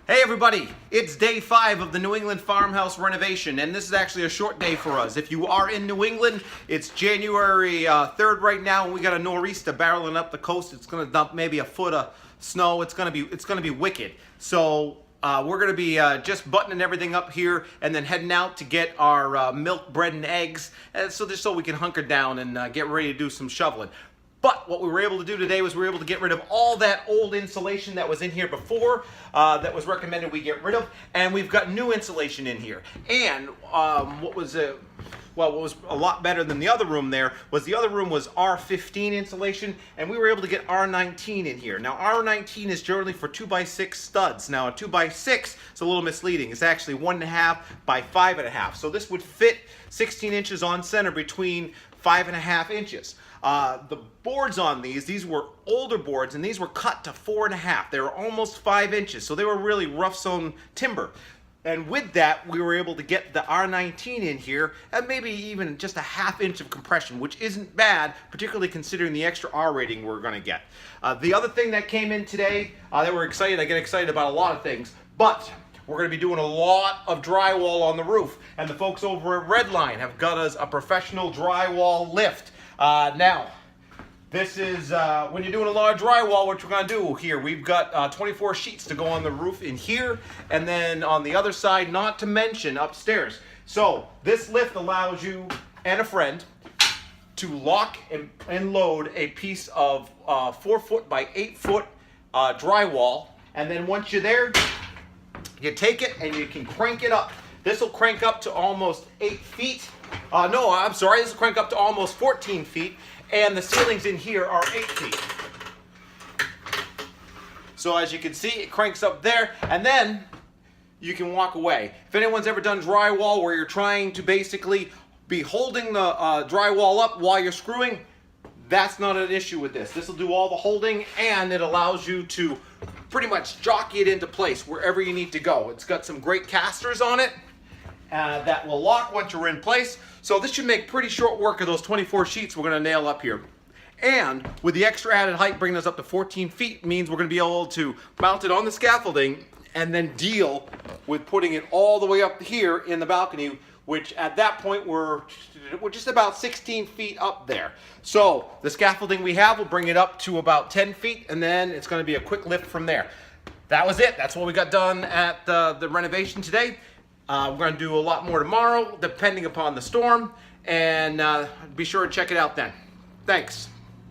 Hey everybody, it's day 5 of the New England Farmhouse renovation, and this is actually a short day for us. If you are in New England, it's January 3rd right now, and we got a nor'easter barreling up the coast. It's going to dump maybe a foot of snow. It's going to be wicked. So we're going to be just buttoning everything up here and then heading out to get our milk, bread, and eggs, just so we can hunker down and get ready to do some shoveling. But what we were able to do today was we were able to get rid of all that old insulation that was in here before, that was recommended we get rid of, and we've got new insulation in here. And what was a lot better than the other room there was the other room was R15 insulation, and we were able to get R19 in here. Now R19 is generally for 2x6 studs. Now a 2x6 is a little misleading. It's actually 1.5 by 5.5. So this would fit 16 inches on center between 5.5 inches. The boards on these were older boards, and these were cut to 4.5. They were almost 5 inches, so they were really rough sawn timber. And with that, we were able to get the R19 in here, and maybe even just a 1/2 inch of compression, which isn't bad, particularly considering the extra R rating we're going to get. The other thing that came in today that we're excited, I get excited about a lot of things, but we're going to be doing a lot of drywall on the roof, and the folks over at Redline have got us a professional drywall lift. Now, this is when you're doing a lot of drywall, what we're going to do here. We've got 24 sheets to go on the roof in here, and then on the other side, not to mention upstairs. So this lift allows you and a friend to lock and load a piece of 4 foot by 8 foot drywall, and then once you're there, you take it and you can crank it up. This will crank up to almost 8 feet. No, I'm sorry, this will crank up to almost 14 feet, and the ceilings in here are 8 feet. So as you can see, it cranks up there, and then you can walk away. If anyone's ever done drywall where you're trying to basically be holding the drywall up while you're screwing, that's not an issue with this. This will do all the holding, and it allows you to pretty much jockey it into place wherever you need to go. It's got some great casters on it that will lock once you're in place. So this should make pretty short work of those 24 sheets we're going to nail up here. And with the extra added height bringing us up to 14 feet means we're going to be able to mount it on the scaffolding and then deal with putting it all the way up here in the balcony, which at that point we're just about 16 feet up there. So the scaffolding we have will bring it up to about 10 feet, and then it's going to be a quick lift from there. That was it. That's what we got done at the renovation today. We're going to do a lot more tomorrow, depending upon the storm, and be sure to check it out then. Thanks.